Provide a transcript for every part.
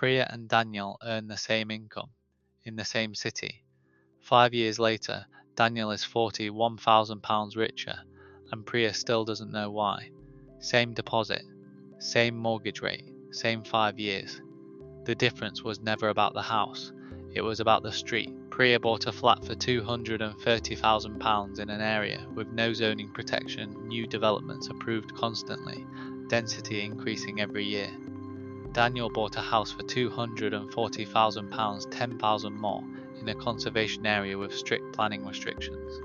Priya and Daniel earn the same income, in the same city. 5 years later, Daniel is £41,000 richer, and Priya still doesn't know why. Same deposit, same mortgage rate, same 5 years. The difference was never about the house, it was about the street. Priya bought a flat for £230,000 in an area with no zoning protection, new developments approved constantly, density increasing every year. Daniel bought a house for £240,000, 10,000 more, in a conservation area with strict planning restrictions.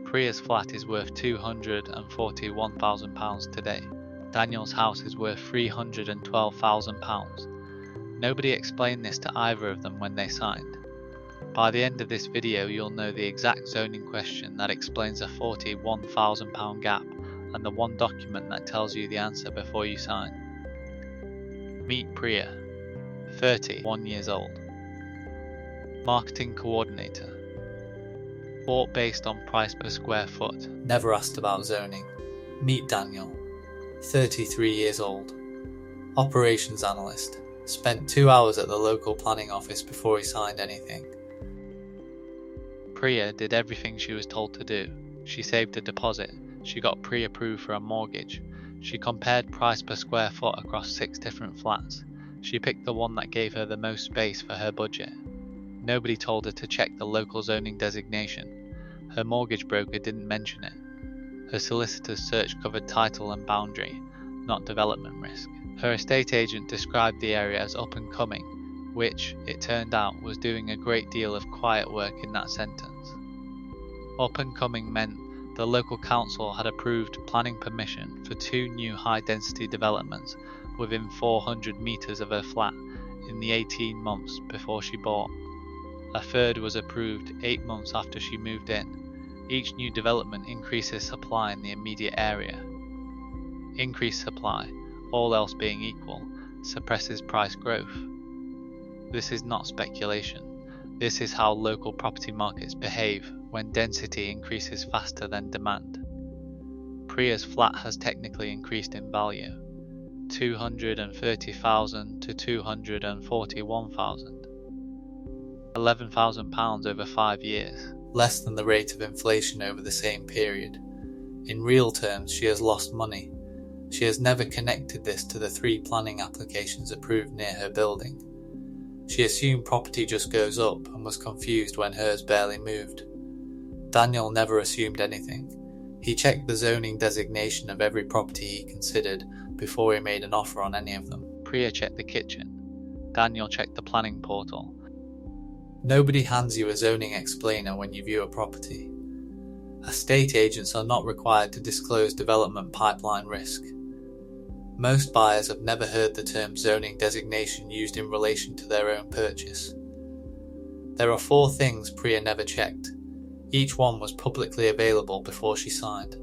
Priya's flat is worth £241,000 today. Daniel's house is worth £312,000. Nobody explained this to either of them when they signed. By the end of this video, you'll know the exact zoning question that explains a £41,000 gap and the one document that tells you the answer before you sign. Meet Priya, 31 years old. Marketing coordinator. Bought based on price per square foot. Never asked about zoning. Meet Daniel, 33 years old. Operations analyst. Spent 2 hours at the local planning office before he signed anything. Priya did everything she was told to do. She saved a deposit. She got pre-approved for a mortgage. She compared price per square foot across 6 different flats. She picked the one that gave her the most space for her budget. Nobody told her to check the local zoning designation. Her mortgage broker didn't mention it. Her solicitor's search covered title and boundary, not development risk. Her estate agent described the area as up and coming, which, it turned out, was doing a great deal of quiet work in that sentence. Up and coming meant the local council had approved planning permission for 2 new high-density developments within 400 metres of her flat in the 18 months before she bought. A third was approved 8 months after she moved in. Each new development increases supply in the immediate area. Increased supply, all else being equal, suppresses price growth. This is not speculation. This is how local property markets behave when density increases faster than demand. Priya's flat has technically increased in value, £230,000 to £241,000. £11,000 over 5 years, less than the rate of inflation over the same period. In real terms, she has lost money. She has never connected this to the 3 planning applications approved near her building. She assumed property just goes up and was confused when hers barely moved. Daniel never assumed anything. He checked the zoning designation of every property he considered before he made an offer on any of them. Priya checked the kitchen. Daniel checked the planning portal. Nobody hands you a zoning explainer when you view a property. Estate agents are not required to disclose development pipeline risk. Most buyers have never heard the term zoning designation used in relation to their own purchase. There are 4 things Priya never checked. Each one was publicly available before she signed.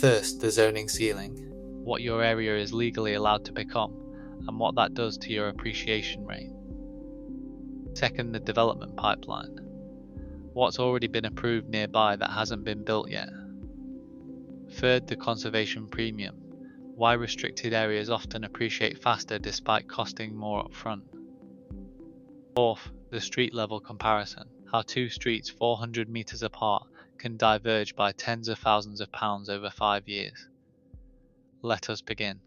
First, the zoning ceiling. What your area is legally allowed to become, and what that does to your appreciation rate. Second, the development pipeline. What's already been approved nearby that hasn't been built yet. Third, the conservation premium. Why restricted areas often appreciate faster despite costing more up front. Fourth, the street level comparison. How 2 streets 400 metres apart can diverge by tens of thousands of pounds over 5 years. Let us begin.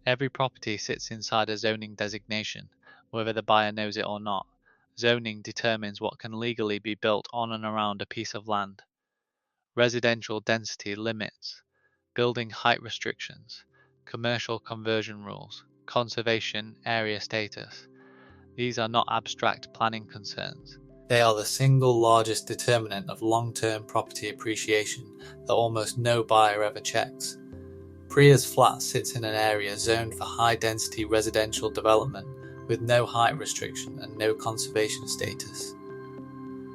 Every property sits inside a zoning designation, whether the buyer knows it or not. Zoning determines what can legally be built on and around a piece of land. Residential density limits, building height restrictions, commercial conversion rules, conservation area status. These are not abstract planning concerns. They are the single largest determinant of long-term property appreciation that almost no buyer ever checks. Priya's flat sits in an area zoned for high-density residential development with no height restriction and no conservation status.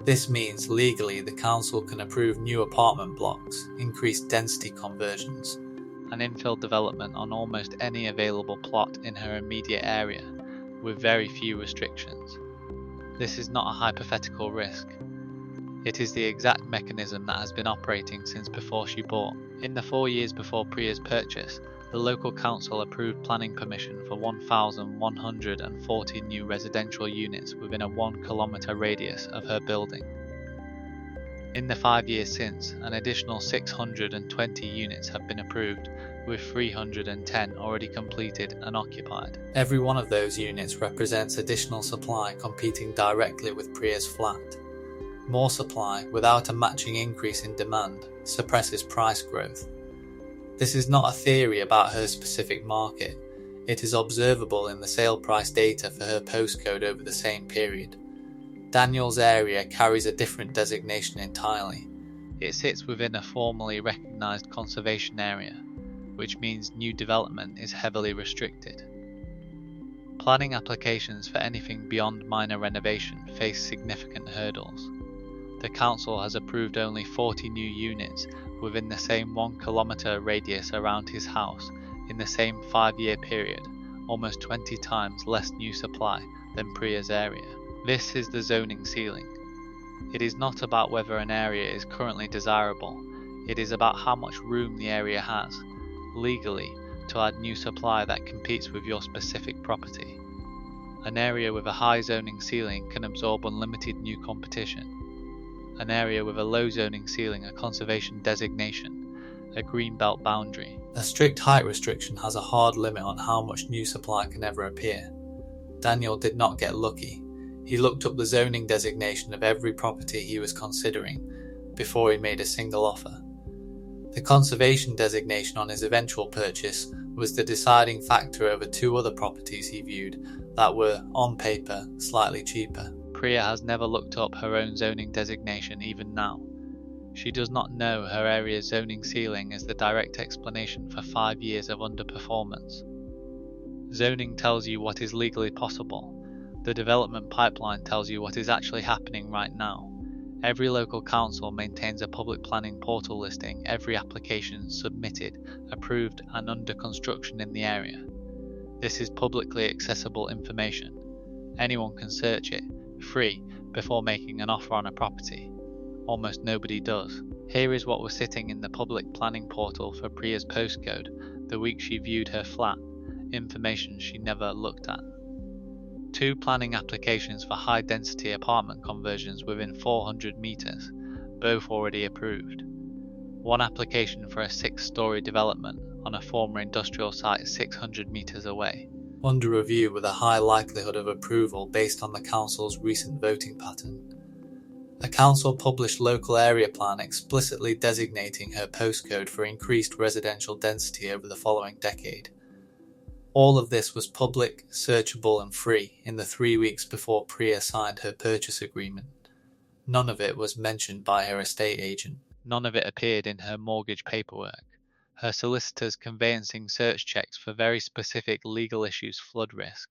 This means legally the council can approve new apartment blocks, increased density conversions, and infill development on almost any available plot in her immediate area, with very few restrictions. This is not a hypothetical risk. It is the exact mechanism that has been operating since before she bought. In the 4 years before Priya's purchase, the local council approved planning permission for 1,140 new residential units within a 1 kilometre radius of her building. In the 5 years since, an additional 620 units have been approved, with 310 already completed and occupied. Every one of those units represents additional supply competing directly with Priya's flat. More supply, without a matching increase in demand, suppresses price growth. This is not a theory about her specific market. It is observable in the sale price data for her postcode over the same period. Daniel's area carries a different designation entirely. It sits within a formally recognised conservation area, which means new development is heavily restricted. Planning applications for anything beyond minor renovation face significant hurdles. The council has approved only 40 new units within the same 1 kilometre radius around his house in the same 5-year period, almost 20 times less new supply than Priya's area. This is the zoning ceiling. It is not about whether an area is currently desirable, it is about how much room the area has, legally, to add new supply that competes with your specific property. An area with a high zoning ceiling can absorb unlimited new competition. An area with a low zoning ceiling, a conservation designation, a green belt boundary. A strict height restriction has a hard limit on how much new supply can ever appear. Daniel did not get lucky. He looked up the zoning designation of every property he was considering before he made a single offer. The conservation designation on his eventual purchase was the deciding factor over 2 other properties he viewed that were, on paper, slightly cheaper. Priya has never looked up her own zoning designation even now. She does not know her area's zoning ceiling is the direct explanation for 5 years of underperformance. Zoning tells you what is legally possible. The development pipeline tells you what is actually happening right now. Every local council maintains a public planning portal listing every application submitted, approved and under construction in the area. This is publicly accessible information. Anyone can search it, free, before making an offer on a property. Almost nobody does. Here is what was sitting in the public planning portal for Priya's postcode the week she viewed her flat, information she never looked at. 2 planning applications for high-density apartment conversions within 400 metres, both already approved. 1 application for a 6-storey development on a former industrial site 600 metres away. Under review with a high likelihood of approval based on the council's recent voting pattern. A council-published local area plan explicitly designating her postcode for increased residential density over the following decade. All of this was public, searchable and free in the 3 weeks before Priya signed her purchase agreement. None of it was mentioned by her estate agent. None of it appeared in her mortgage paperwork. Her solicitors conveyancing search checks for very specific legal issues: flood risk,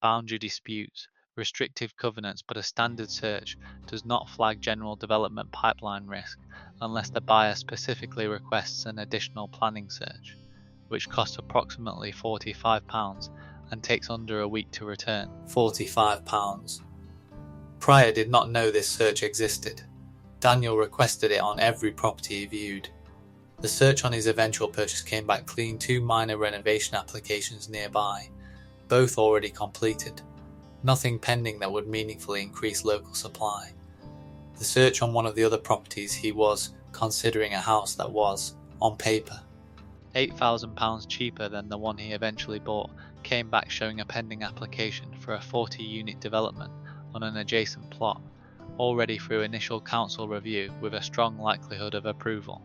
boundary disputes, restrictive covenants, but a standard search does not flag general development pipeline risk unless the buyer specifically requests an additional planning search, which costs approximately £45 and takes under a week to return. £45. Priya did not know this search existed. Daniel requested it on every property he viewed. The search on his eventual purchase came back clean 2 minor renovation applications nearby, both already completed. Nothing pending that would meaningfully increase local supply. The search on one of the other properties he was considering a house that was, on paper, £8,000 cheaper than the one he eventually bought came back showing a pending application for a 40-unit development on an adjacent plot, already through initial council review with a strong likelihood of approval.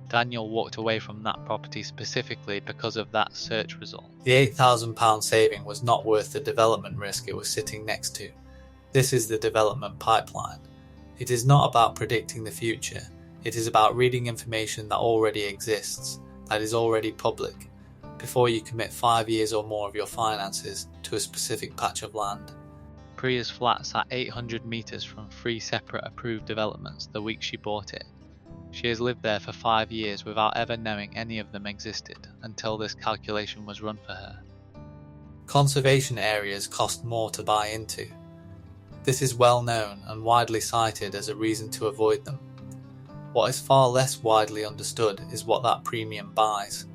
Daniel walked away from that property specifically because of that search result. The £8,000 saving was not worth the development risk it was sitting next to. This is the development pipeline. It is not about predicting the future. It is about reading information that already exists, that is already public, before you commit 5 years or more of your finances to a specific patch of land. Priya's flat sat 800 metres from 3 separate approved developments the week she bought it. She has lived there for 5 years without ever knowing any of them existed until this calculation was run for her. Conservation areas cost more to buy into. This is well known and widely cited as a reason to avoid them. What is far less widely understood is what that premium buys,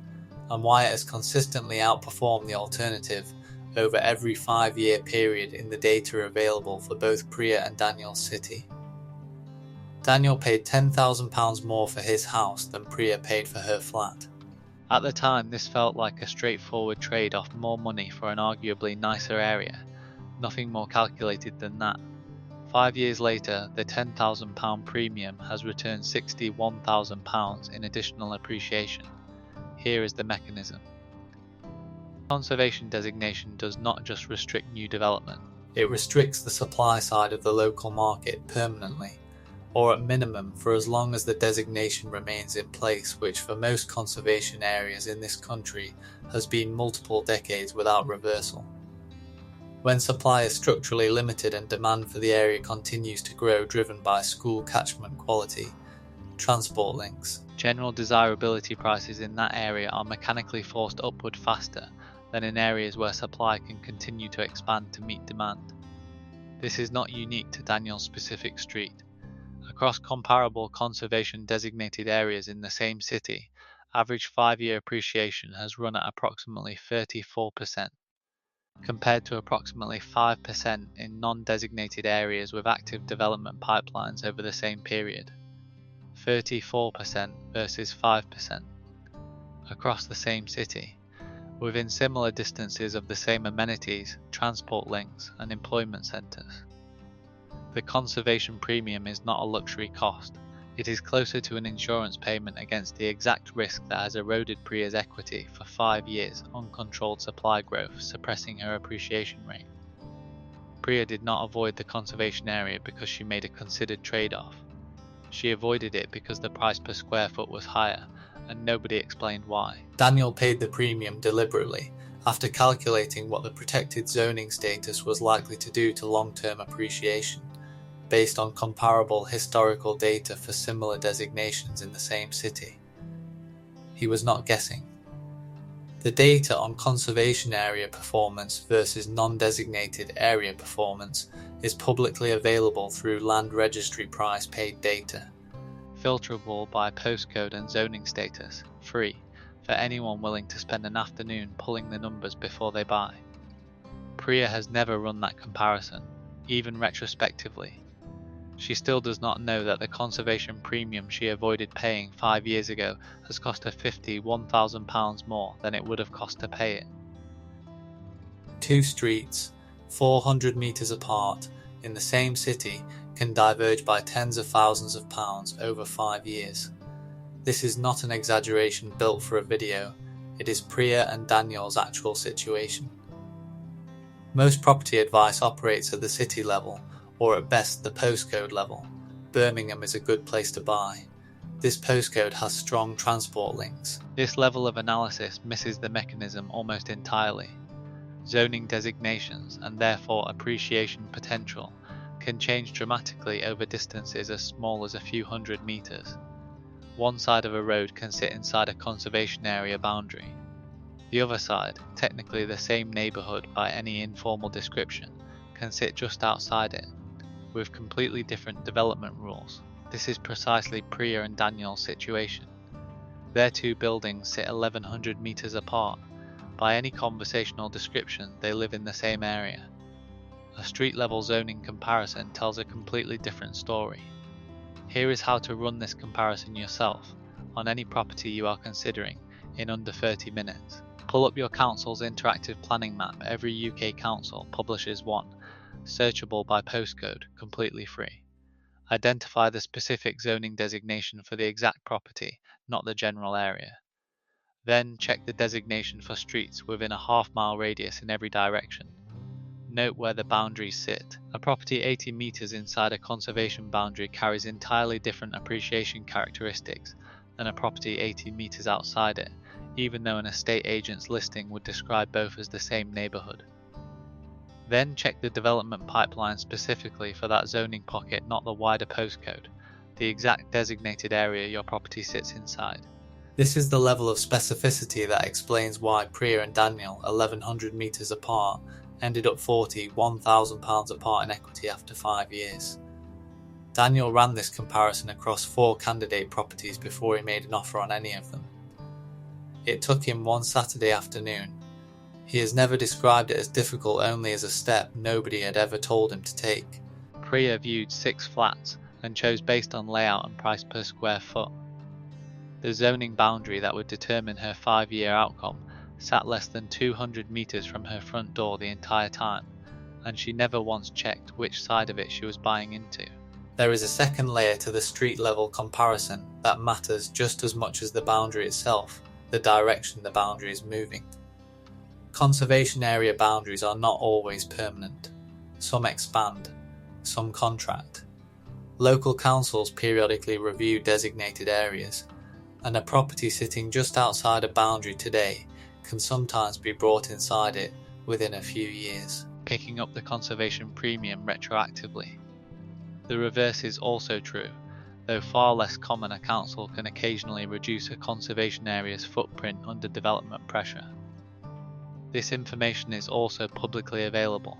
and why it has consistently outperformed the alternative over every 5-year period in the data available for both Priya and Daniel's city. Daniel paid £10,000 more for his house than Priya paid for her flat. At the time, this felt like a straightforward trade-off: more money for an arguably nicer area. Nothing more calculated than that. 5 years later, the £10,000 premium has returned £61,000 in additional appreciation. Here is the mechanism. Conservation designation does not just restrict new development. It restricts the supply side of the local market permanently, or at minimum for as long as the designation remains in place, which for most conservation areas in this country has been multiple decades without reversal. When supply is structurally limited and demand for the area continues to grow, driven by school catchment quality, transport links, general desirability prices in that area are mechanically forced upward faster than in areas where supply can continue to expand to meet demand. This is not unique to Daniel's specific street. Across comparable conservation designated areas in the same city, average 5-year appreciation has run at approximately 34%, compared to approximately 5% in non-designated areas with active development pipelines over the same period. 34% versus 5% across the same city, within similar distances of the same amenities, transport links, and employment centres. The conservation premium is not a luxury cost. It is closer to an insurance payment against the exact risk that has eroded Priya's equity for 5 years: uncontrolled supply growth suppressing her appreciation rate. Priya did not avoid the conservation area because she made a considered trade-off. She avoided it because the price per square foot was higher, and nobody explained why. Daniel paid the premium deliberately, after calculating what the protected zoning status was likely to do to long-term appreciation, based on comparable historical data for similar designations in the same city. He was not guessing. The data on conservation area performance versus non-designated area performance is publicly available through land registry price paid data. Filterable by postcode and zoning status, free, for anyone willing to spend an afternoon pulling the numbers before they buy. Priya has never run that comparison, even retrospectively. She still does not know that the conservation premium she avoided paying 5 years ago has cost her £51,000 more than it would have cost to pay it. 2 streets, 400 metres apart, in the same city can diverge by tens of thousands of pounds over 5 years. This is not an exaggeration built for a video, it is Priya and Daniel's actual situation. Most property advice operates at the city level, or at best the postcode level. Birmingham is a good place to buy. This postcode has strong transport links. This level of analysis misses the mechanism almost entirely. Zoning designations, and therefore appreciation potential, can change dramatically over distances as small as a few hundred metres. One side of a road can sit inside a conservation area boundary. The other side, technically the same neighbourhood by any informal description, can sit just outside it, with completely different development rules. This is precisely Priya and Daniel's situation. Their 2 buildings sit 1100 metres apart. By any conversational description, they live in the same area. A street-level zoning comparison tells a completely different story. Here is how to run this comparison yourself, on any property you are considering, in under 30 minutes. Pull up your council's interactive planning map. Every UK council publishes one, searchable by postcode, completely free. Identify the specific zoning designation for the exact property, not the general area. Then check the designation for streets within a half-mile radius in every direction. Note where the boundaries sit. A property 80 metres inside a conservation boundary carries entirely different appreciation characteristics than a property 80 metres outside it, even though an estate agent's listing would describe both as the same neighbourhood. Then check the development pipeline specifically for that zoning pocket, not the wider postcode, the exact designated area your property sits inside. This is the level of specificity that explains why Priya and Daniel, 1100 metres apart, ended up £41,000 apart in equity after 5 years. Daniel ran this comparison across 4 candidate properties before he made an offer on any of them. It took him one Saturday afternoon. He has never described it as difficult, only as a step nobody had ever told him to take. Priya viewed 6 flats and chose based on layout and price per square foot. The zoning boundary that would determine her 5-year outcome sat less than 200 metres from her front door the entire time, and she never once checked which side of it she was buying into. There is a second layer to the street level comparison that matters just as much as the boundary itself, the direction the boundary is moving. Conservation area boundaries are not always permanent. Some expand, some contract. Local councils periodically review designated areas, and a property sitting just outside a boundary today can sometimes be brought inside it within a few years, picking up the conservation premium retroactively. The reverse is also true, though far less common. A council can occasionally reduce a conservation area's footprint under development pressure. This information is also publicly available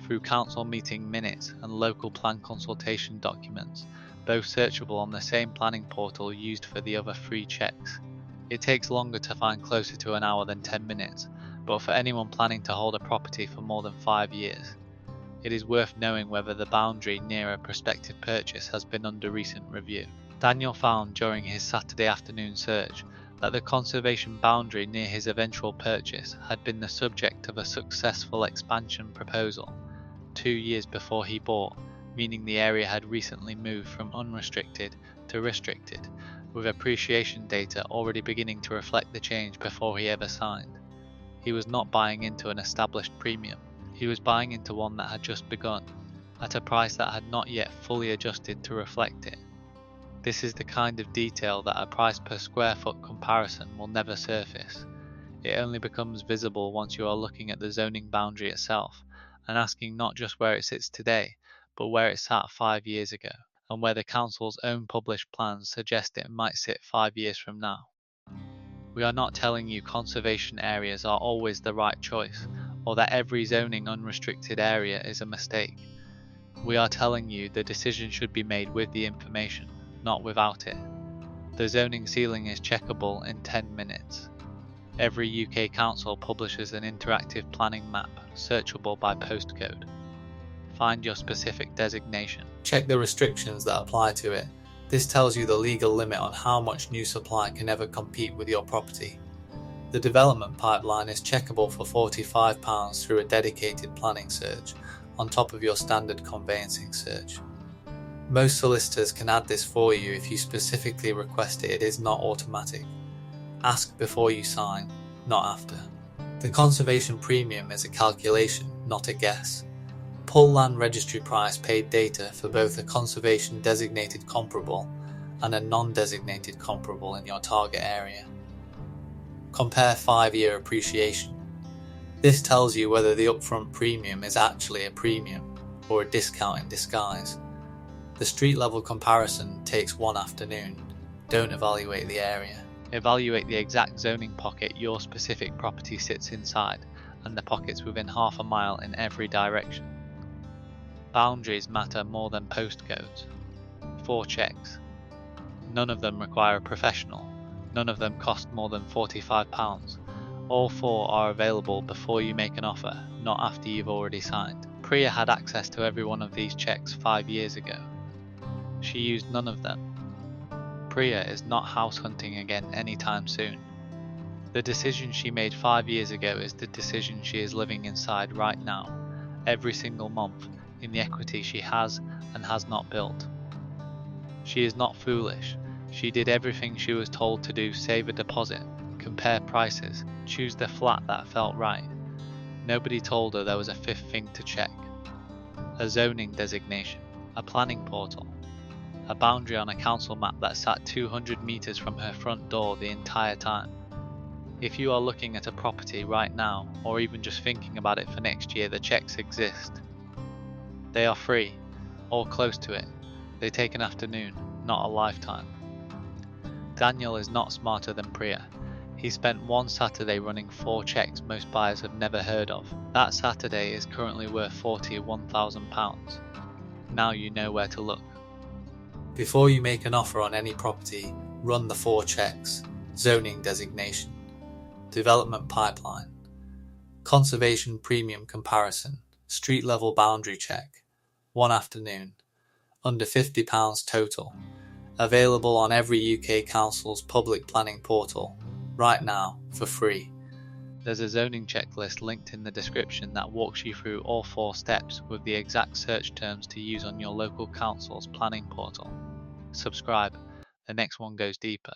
through council meeting minutes and local plan consultation documents, both searchable on the same planning portal used for the other 3 checks. It takes longer to find closer to an hour than 10 minutes, but for anyone planning to hold a property for more than 5 years, it is worth knowing whether the boundary near a prospective purchase has been under recent review. Daniel found during his Saturday afternoon search that the conservation boundary near his eventual purchase had been the subject of a successful expansion proposal 2 years before he bought, meaning the area had recently moved from unrestricted to restricted, with appreciation data already beginning to reflect the change before he ever signed. He was not buying into an established premium. He was buying into one that had just begun, at a price that had not yet fully adjusted to reflect it. This is the kind of detail that a price per square foot comparison will never surface. It only becomes visible once you are looking at the zoning boundary itself, and asking not just where it sits today, but where it sat 5 years ago, and where the council's own published plans suggest it might sit 5 years from now. We are not telling you conservation areas are always the right choice, or that every zoning unrestricted area is a mistake. We are telling you the decision should be made with the information, not without it. The zoning ceiling is checkable in 10 minutes. Every UK council publishes an interactive planning map, searchable by postcode. Find your specific designation. Check the restrictions that apply to it. This tells you the legal limit on how much new supply can ever compete with your property. The development pipeline is checkable for £45 through a dedicated planning search, on top of your standard conveyancing search. Most solicitors can add this for you if you specifically request it. It is not automatic. Ask before you sign, not after. The conservation premium is a calculation, not a guess. Pull land registry price paid data for both a conservation designated comparable and a non-designated comparable in your target area. Compare 5-year appreciation. This tells you whether the upfront premium is actually a premium or a discount in disguise. The street level comparison takes one afternoon. Don't evaluate the area. Evaluate the exact zoning pocket your specific property sits inside, and the pockets within half a mile in every direction. Boundaries matter more than postcodes. 4 checks. None of them require a professional. None of them cost more than £45. All 4 are available before you make an offer, not after you've already signed. Priya had access to every one of these checks 5 years ago. She used none of them. Priya is not house hunting again anytime soon. The decision she made 5 years ago is the decision she is living inside right now, every single month, in the equity she has and has not built. She is not foolish. She did everything she was told to do: save a deposit, compare prices, choose the flat that felt right. Nobody told her there was a 5th thing to check. A zoning designation, a planning portal, a boundary on a council map that sat 200 metres from her front door the entire time. If you are looking at a property right now, or even just thinking about it for next year, the checks exist. They are free, or close to it. They take an afternoon, not a lifetime. Daniel is not smarter than Priya. He spent one Saturday running 4 checks most buyers have never heard of. That Saturday is currently worth £41,000. Now you know where to look. Before you make an offer on any property, run the 4 checks: zoning designation, development pipeline, conservation premium comparison, street level boundary check, 1 afternoon, under £50 total. Available on every UK council's public planning portal, right now, for free. There's a zoning checklist linked in the description that walks you through all 4 steps with the exact search terms to use on your local council's planning portal. Subscribe, the next one goes deeper.